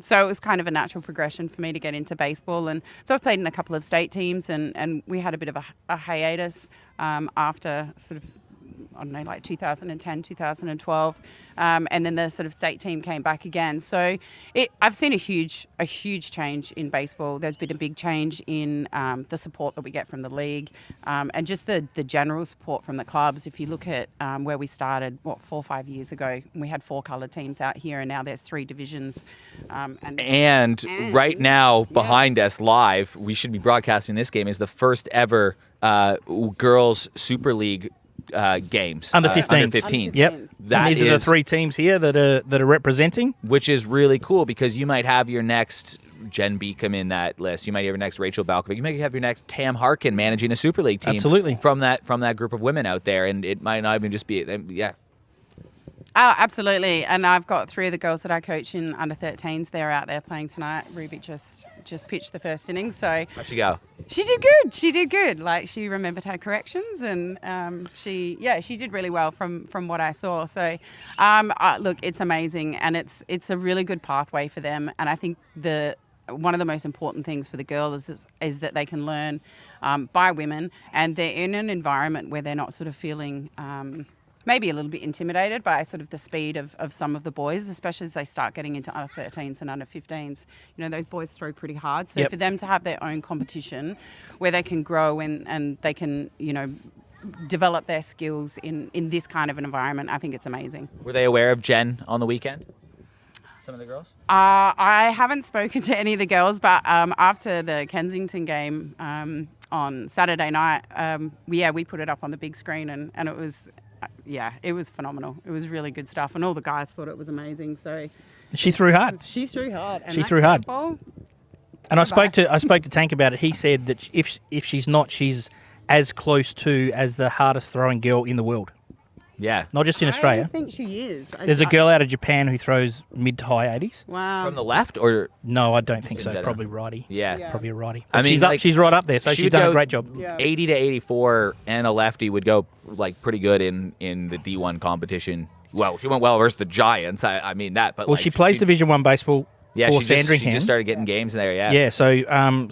Speaker 5: so it was kind of a natural progression for me to get into baseball. And so I've played in a couple of state teams and we had a bit of a hiatus after sort of, I don't know, like 2010, 2012. And then the sort of state team came back again. So I've seen a huge change in baseball. There's been a big change in the support that we get from the league and just the general support from the clubs. If you look at where we started, 4 or 5 years ago, we had 4 colour teams out here and now there's 3 divisions.
Speaker 1: And right now, behind us live, we should be broadcasting this game, is the first ever girls Super League games.
Speaker 2: Under 15s.
Speaker 1: Under 15s.
Speaker 2: Yep. And these are the 3 teams here that are representing.
Speaker 1: Which is really cool because you might have your next Jen Beacom in that list. You might have your next Rachel Balkovic. You might have your next Tam Harkin managing a Super League team.
Speaker 2: Absolutely.
Speaker 1: From that group of women out there. And it might not even just be, yeah.
Speaker 5: Oh, absolutely. And I've got 3 of the girls that I coach in under 13s. They're out there playing tonight. Ruby just pitched the first inning. So
Speaker 1: How'd she go?
Speaker 5: She did good. She did good. Like, she remembered her corrections and she did really well from what I saw. So, look, it's amazing and it's a really good pathway for them. And I think one of the most important things for the girls is that they can learn by women and they're in an environment where they're not sort of feeling maybe a little bit intimidated by sort of the speed of some of the boys, especially as they start getting into under 13s and under 15s. You know, those boys throw pretty hard. So for them to have their own competition where they can grow and they can, you know, develop their skills in this kind of an environment, I think it's amazing.
Speaker 1: Were they aware of Jen on the weekend? Some of the girls?
Speaker 5: I haven't spoken to any of the girls, but after the Kensington game on Saturday night, we put it up on the big screen and it was... it was phenomenal. It was really good stuff, and all the guys thought it was amazing. So
Speaker 2: she threw hard.
Speaker 5: She threw hard. And
Speaker 2: she threw hard.
Speaker 5: Ball,
Speaker 2: and I spoke to Tank about it. He said that if she's not, she's as close to as the hardest throwing girl in the world.
Speaker 1: Yeah.
Speaker 2: Not just in Australia.
Speaker 5: I think she is.
Speaker 2: There's a girl out of Japan who throws mid to high 80s.
Speaker 5: Wow.
Speaker 1: From the left or?
Speaker 2: No, I don't think so.
Speaker 1: general?
Speaker 2: Probably righty.
Speaker 1: Yeah.
Speaker 2: Probably a righty.
Speaker 1: I
Speaker 2: But
Speaker 1: mean,
Speaker 2: she's right up there, so
Speaker 1: she
Speaker 2: she's
Speaker 1: would
Speaker 2: done
Speaker 1: go
Speaker 2: a great job.
Speaker 5: Yeah.
Speaker 1: 80 to 84 and a lefty would go like pretty good in the D1 competition. Well, she went well versus the Giants. I mean that, but
Speaker 2: Well, she plays Division 1 baseball for Sandringham.
Speaker 1: She just started getting games in there, yeah.
Speaker 2: Yeah, so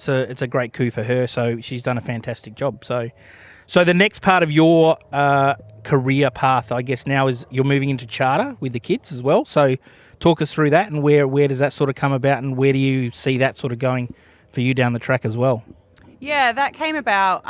Speaker 2: it's a great coup for her. So she's done a fantastic job. So the next part of your career path, I guess, now is you're moving into charter with the kids as well. So talk us through that and where does that sort of come about and where do you see that sort of going for you down the track as well?
Speaker 5: Yeah, that came about.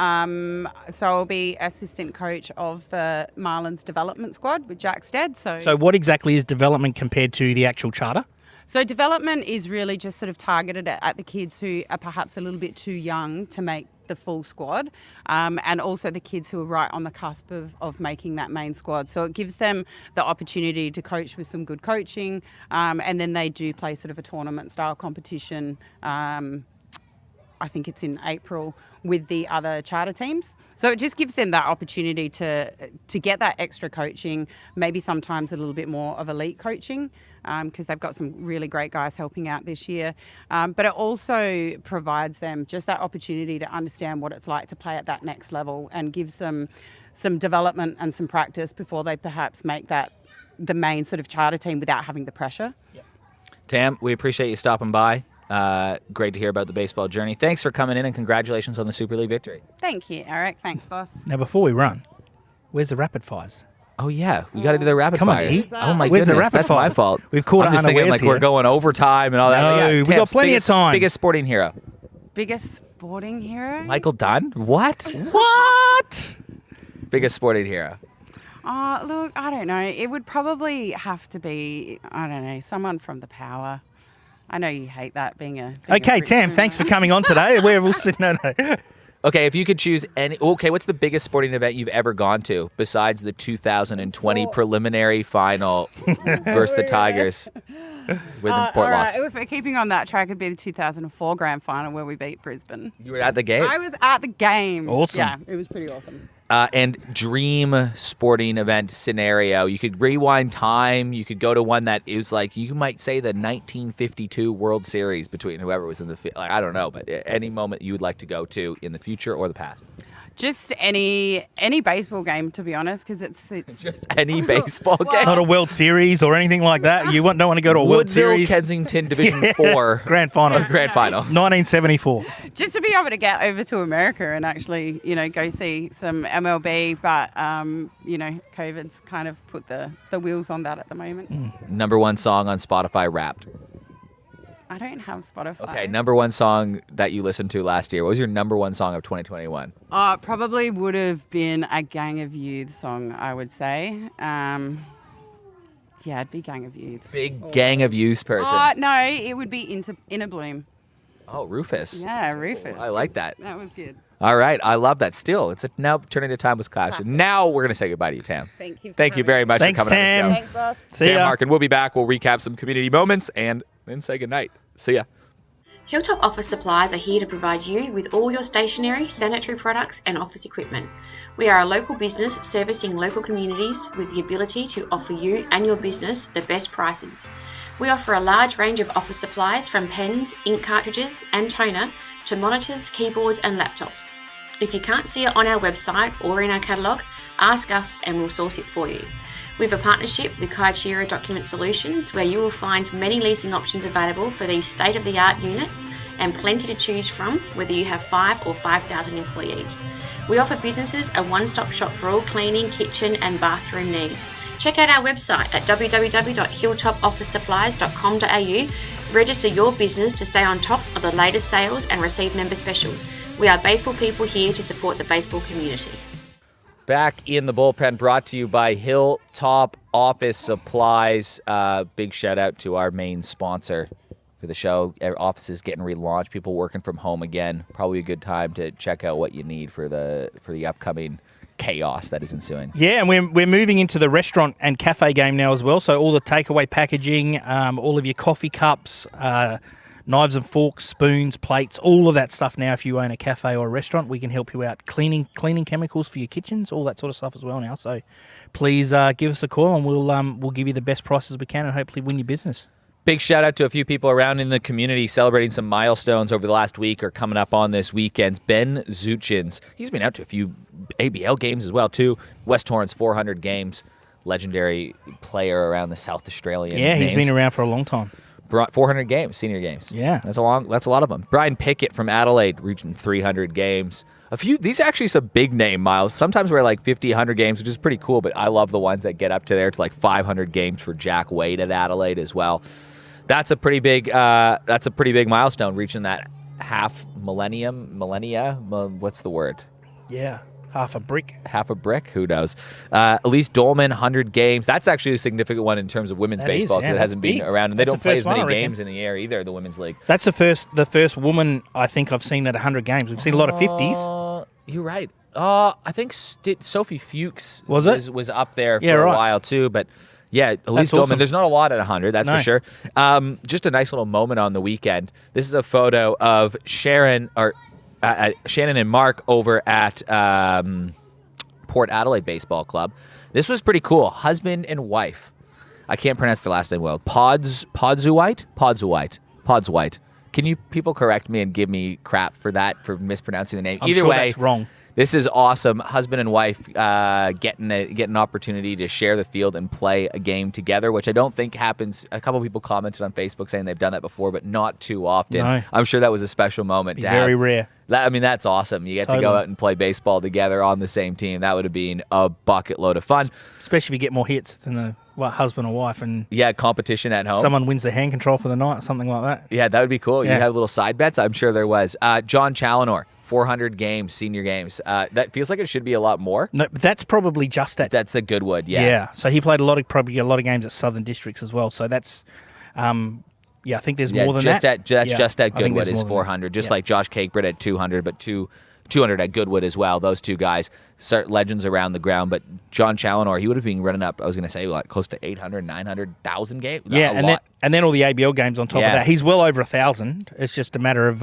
Speaker 5: So I'll be assistant coach of the Marlins development squad with Jack Stead.
Speaker 2: So what exactly is development compared to the actual charter?
Speaker 5: So development is really just sort of targeted at the kids who are perhaps a little bit too young to make the full squad, and also the kids who are right on the cusp of making that main squad. So it gives them the opportunity to coach with some good coaching, and then they do play sort of a tournament style competition. I think it's in April with the other charter teams. So it just gives them that opportunity to get that extra coaching, maybe sometimes a little bit more of elite coaching, because they've got some really great guys helping out this year. But it also provides them just that opportunity to understand what it's like to play at that next level and gives them some development and some practice before they perhaps make that the main sort of charter team without having the pressure.
Speaker 2: Yep.
Speaker 1: Tam, we appreciate you stopping by. Great to hear about the baseball journey. Thanks for coming in and congratulations on the Super League victory.
Speaker 5: Thank you, Eric. Thanks, boss.
Speaker 2: Now, before we run, where's the rapid fires?
Speaker 1: Oh, yeah. We got to do the rapid
Speaker 2: Come on,
Speaker 1: fires.
Speaker 2: E.
Speaker 1: Oh, my
Speaker 2: Where's
Speaker 1: goodness.
Speaker 2: the rapid
Speaker 1: That's
Speaker 2: fire?
Speaker 1: my fault.
Speaker 2: We've caught
Speaker 1: I'm
Speaker 2: it
Speaker 1: just thinking
Speaker 2: unawares
Speaker 1: like we're
Speaker 2: here.
Speaker 1: going overtime and all that.
Speaker 2: No,
Speaker 1: Yeah,
Speaker 2: we've got plenty of time.
Speaker 1: Biggest sporting hero.
Speaker 5: Biggest sporting hero?
Speaker 1: Michael Dunn? What? What? Biggest sporting hero.
Speaker 5: Look, I don't know. It would probably have to be, I don't know, someone from the Power. I know you hate that being a...
Speaker 2: Okay, Tam, thanks for coming on today. No.
Speaker 1: Okay, if you could choose any... Okay, what's the biggest sporting event you've ever gone to besides the 2020 preliminary final versus the Tigers with Port lost?
Speaker 5: If we're keeping on that track, it'd be the 2004 grand final where we beat Brisbane.
Speaker 1: You were at the game?
Speaker 5: I was at the game.
Speaker 2: Awesome.
Speaker 5: Yeah, it was pretty awesome.
Speaker 1: And dream sporting event scenario. You could rewind time. You could go to one that is like, you might say the 1952 World Series between whoever was in the field. Like, I don't know, but any moment you would like to go to in the future or the past.
Speaker 5: Just any baseball game, to be honest, because it's
Speaker 1: Just any baseball game.
Speaker 2: Not a World Series or anything like that. You don't want to go to a World
Speaker 1: Woodville,
Speaker 2: Series.
Speaker 1: Kensington Division 4.
Speaker 2: Grand final.
Speaker 1: Grand final.
Speaker 2: 1974.
Speaker 5: just to be able to get over to America and actually, go see some MLB. But COVID's kind of put the wheels on that at the moment.
Speaker 1: Number one song on Spotify Wrapped.
Speaker 5: I don't have Spotify.
Speaker 1: Okay, number one song that you listened to last year. What was your number one song of 2021?
Speaker 5: Probably would have been a Gang of Youth song, I would say. Yeah, it'd be Gang of Youth.
Speaker 1: Big Gang of Youth person.
Speaker 5: No, it would be Inner Bloom.
Speaker 1: Oh, Rufus.
Speaker 5: Yeah, Rufus.
Speaker 1: I like that.
Speaker 5: That was good.
Speaker 1: All right, I love that. Still, it's now turning to Timeless Clash. Now we're going to say goodbye to you, Tam.
Speaker 5: Thank you.
Speaker 1: Thank you very much
Speaker 2: Thanks,
Speaker 1: for coming
Speaker 2: Tam.
Speaker 1: on the show.
Speaker 5: Thanks, boss.
Speaker 2: See
Speaker 1: Tam
Speaker 2: ya.
Speaker 1: Harkin, we'll be back. We'll recap some community moments and then say goodnight. See ya.
Speaker 3: Hilltop Office Supplies are here to provide you with all your stationery, sanitary products and office equipment. We are a local business servicing local communities with the ability to offer you and your business the best prices. We offer a large range of office supplies from pens, ink cartridges and toner to monitors, keyboards and laptops. If you can't see it on our website or in our catalogue, ask us and we'll source it for you. We have a partnership with Kaishira Document Solutions where you will find many leasing options available for these state-of-the-art units and plenty to choose from whether you have 5 or 5,000 employees. We offer businesses a one-stop shop for all cleaning, kitchen and bathroom needs. Check out our website at www.hilltopofficesupplies.com.au. Register your business to stay on top of the latest sales and receive member specials. We are baseball people here to support the baseball community.
Speaker 1: Back in the bullpen, brought to you by Hilltop Office Supplies. Big shout out to our main sponsor for the show. Our office is getting relaunched. People working from home again. Probably a good time to check out what you need for the upcoming chaos that is ensuing.
Speaker 2: Yeah, and we're moving into the restaurant and cafe game now as well. So all the takeaway packaging, all of your coffee cups, knives and forks, spoons, plates, all of that stuff now. If you own a cafe or a restaurant, we can help you out. Cleaning chemicals for your kitchens, all that sort of stuff as well now. So please give us a call and we'll give you the best prices we can and hopefully win your business.
Speaker 1: Big shout out to a few people around in the community celebrating some milestones over the last week or coming up on this weekend. Ben Zuchins, he's been out to a few ABL games as well too. West Torrens 400 games, legendary player around the South Australian.
Speaker 2: Yeah, he's
Speaker 1: names.
Speaker 2: been around for a long time.
Speaker 1: Brought 400 games, senior games.
Speaker 2: Yeah.
Speaker 1: That's a lot of them. Brian Pickett from Adelaide reaching 300 games. These are actually some big name miles. Sometimes we're like 50, 100 games, which is pretty cool, but I love the ones that get up to there to like 500 games for Jack Wade at Adelaide as well. That's a pretty big milestone, reaching that millennia. What's the word?
Speaker 2: Yeah, half a brick.
Speaker 1: Who knows? Elise Dolman, 100 games. That's actually a significant one in terms of women's baseball because it hasn't been around, and they don't play as many games in the air either. The women's league.
Speaker 2: That's the first woman I think I've seen at 100 games. We've seen a lot of 50s.
Speaker 1: You're right. I think Sophie Fuchs was up there for a while too, but. Yeah, Elise Dolman. Awesome. There's not a lot at 100, that's for sure. Just a nice little moment on the weekend. This is a photo of Shannon and Mark over at Port Adelaide Baseball Club. This was pretty cool. Husband and wife. I can't pronounce their last name well. Podzuite. Can you people correct me and give me crap for mispronouncing the name?
Speaker 2: Either
Speaker 1: sure
Speaker 2: way, that's wrong.
Speaker 1: This is awesome. Husband and wife getting an opportunity to share the field and play a game together, which I don't think happens. A couple people commented on Facebook saying they've done that before, but not too often.
Speaker 2: No.
Speaker 1: I'm sure that was a special moment.
Speaker 2: Very rare.
Speaker 1: That's awesome. You get to go out and play baseball together on the same team. That would have been a bucket load of fun.
Speaker 2: Especially if you get more hits than the husband or wife. And
Speaker 1: competition at home.
Speaker 2: Someone wins the hand control for the night, something like that.
Speaker 1: Yeah, that would be cool.
Speaker 2: Yeah.
Speaker 1: You have little side bets. I'm sure there was. John Challenor. 400 games, senior games. That feels like it should be a lot more.
Speaker 2: No, that's probably just that.
Speaker 1: That's a Goodwood, yeah.
Speaker 2: Yeah. So he played a lot of games at Southern Districts as well. So that's, I think there's more than that.
Speaker 1: Just at Goodwood is 400.
Speaker 2: Just
Speaker 1: like Josh Cakebrett at 200, but two 200 at Goodwood as well. Those two guys, legends around the ground. But John Challenor, he would have been running up, I was going to say, like close to 800, 900,000 games.
Speaker 2: Yeah, and then all the ABL games on top of that. He's well over 1,000. It's just a matter of,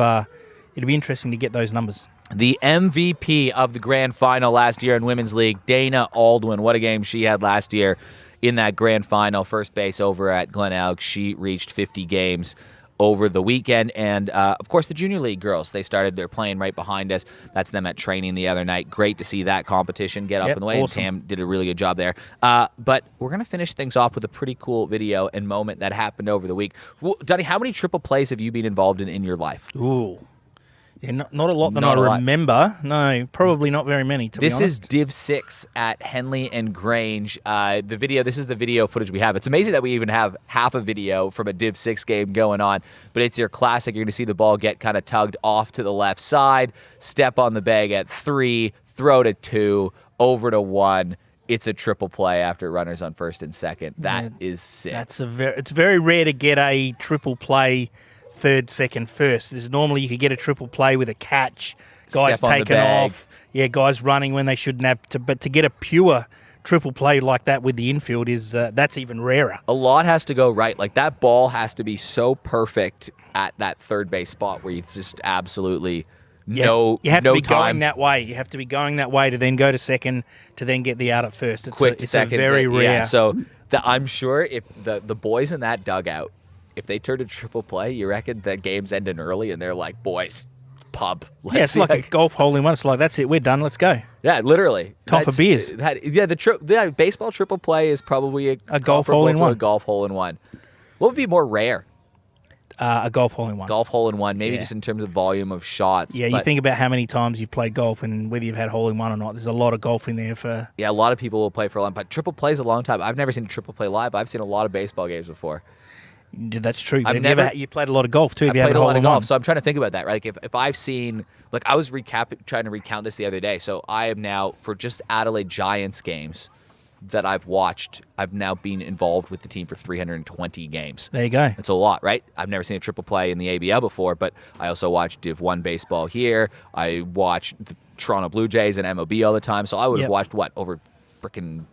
Speaker 2: it'll be interesting to get those numbers.
Speaker 1: The MVP of the grand final last year in Women's League, Dana Aldwin. What a game she had last year in that grand final. First base over at Glenelg. She reached 50 games over the weekend. And, of course, the Junior League girls, they're playing right behind us. That's them at training the other night. Great to see that competition get up in the way.
Speaker 2: Awesome.
Speaker 1: And Tam did a really good job there. But we're going to finish things off with a pretty cool video and moment that happened over the week. Dunny, how many triple plays have you been involved in your life?
Speaker 2: Ooh. Yeah, not a lot that I remember. No, probably not very many, to be honest.
Speaker 1: This is Div 6 at Henley and Grange. This is the video footage we have. It's amazing that we even have half a video from a Div 6 game going on, but it's your classic. You're going to see the ball get kind of tugged off to the left side, step on the bag at 3, throw to 2, over to 1. It's a triple play after runners on first and second. That is sick.
Speaker 2: It's very rare to get a triple play third, second, first. There's normally you could get a triple play with a catch, guys taken off, guys running when they shouldn't have to. But to get a pure triple play like that with the infield is that's even rarer.
Speaker 1: A lot has to go right. Like that ball has to be so perfect at that third base spot where it's just absolutely
Speaker 2: you have to be
Speaker 1: time.
Speaker 2: going that way. You have to be going that way to then go to second to then get the out at first. It's
Speaker 1: second,
Speaker 2: very rare.
Speaker 1: Yeah, so I'm sure if the boys in that dugout, if they turn a triple play, you reckon the game's ending early and they're like, boys, pub.
Speaker 2: It's like a golf hole in one. It's like, that's it, we're done, let's go.
Speaker 1: Yeah, literally.
Speaker 2: Time for beers.
Speaker 1: The baseball triple play is probably
Speaker 2: a golf hole in one.
Speaker 1: A golf hole in one. What would be more rare?
Speaker 2: A golf hole in one.
Speaker 1: Golf hole in one, maybe just in terms of volume of shots.
Speaker 2: Yeah, you think about how many times you've played golf and whether you've had hole in one or not. There's a lot of golf in there for...
Speaker 1: Yeah, a lot of people will play for a long time. But triple play is a long time. I've never seen a triple play live. I've seen a lot of baseball games before.
Speaker 2: That's true. But you played a lot of golf too.
Speaker 1: I played a lot of golf, so I'm trying to think about that. Right? Like if I've seen, like I was trying to recount this the other day. So I am now, for just Adelaide Giants games that I've watched, I've now been involved with the team for 320 games.
Speaker 2: There you go.
Speaker 1: That's a lot, right? I've never seen a triple play in the ABL before, but I also watch Div 1 baseball here. I watch the Toronto Blue Jays and MLB all the time. So I would have watched over freaking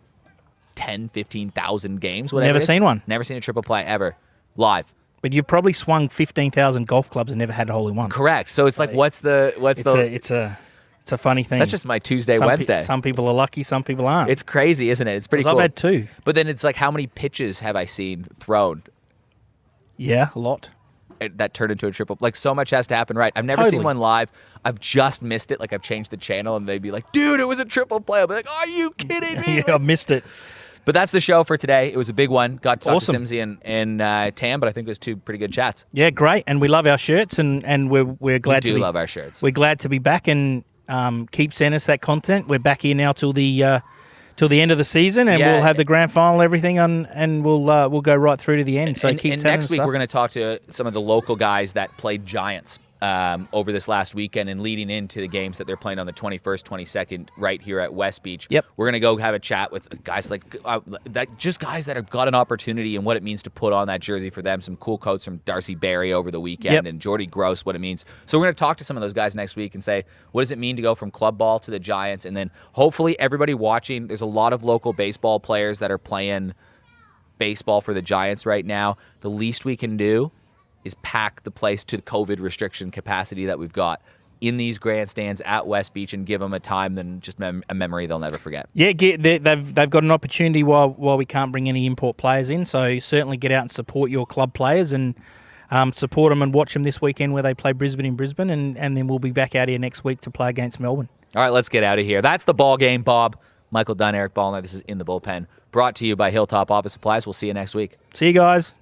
Speaker 1: 10, 15,000 games.
Speaker 2: Never seen one.
Speaker 1: Never seen a triple play ever. Live.
Speaker 2: But you've probably swung 15,000 golf clubs and never had a hole in one.
Speaker 1: Correct. So it's like, what's the?
Speaker 2: It's a funny thing.
Speaker 1: That's just my Tuesday, Wednesday.
Speaker 2: Some people are lucky, some people aren't.
Speaker 1: It's crazy, isn't it? It's pretty cool.
Speaker 2: I've had 2.
Speaker 1: But then it's like, how many pitches have I seen thrown?
Speaker 2: Yeah, a lot.
Speaker 1: That turned into a triple. Like, so much has to happen right. I've never seen one live. I've just missed it. Like, I've changed the channel and they'd be like, dude, it was a triple play. I'll be like, are you kidding me?
Speaker 2: Yeah, I missed it.
Speaker 1: But that's the show for today. It was a big one. Got to talk to Simsy and Tam, but I think it was 2 pretty good chats.
Speaker 2: Yeah, great. And we love our shirts, and we're glad to
Speaker 1: love our shirts.
Speaker 2: We're glad to be back and keep sending us that content. We're back here now till the end of the season, and we'll have the grand final, everything, and we'll go right through to the end. So keep sending
Speaker 1: next week we're going to talk to some of the local guys that played Giants over this last weekend and leading into the games that they're playing on the 21st, 22nd right here at West Beach.
Speaker 2: Yep.
Speaker 1: We're going to go have a chat with guys like guys that have got an opportunity and what it means to put on that jersey for them. Some cool quotes from Darcy Berry over the weekend and Jordy Gross, what it means. So we're going to talk to some of those guys next week and say, what does it mean to go from club ball to the Giants? And then hopefully everybody watching, there's a lot of local baseball players that are playing baseball for the Giants right now. The least we can do is pack the place to the COVID restriction capacity that we've got in these grandstands at West Beach and give them a time and just a memory they'll never forget.
Speaker 2: Yeah, they've got an opportunity while we can't bring any import players in, so certainly get out and support your club players and support them and watch them this weekend where they play Brisbane in Brisbane, and then we'll be back out here next week to play against Melbourne.
Speaker 1: All right, let's get out of here. That's the ball game, Bob. Michael Dunn, Eric Ballner. This is In the Bullpen, brought to you by Hilltop Office Supplies. We'll see you next week.
Speaker 2: See you guys.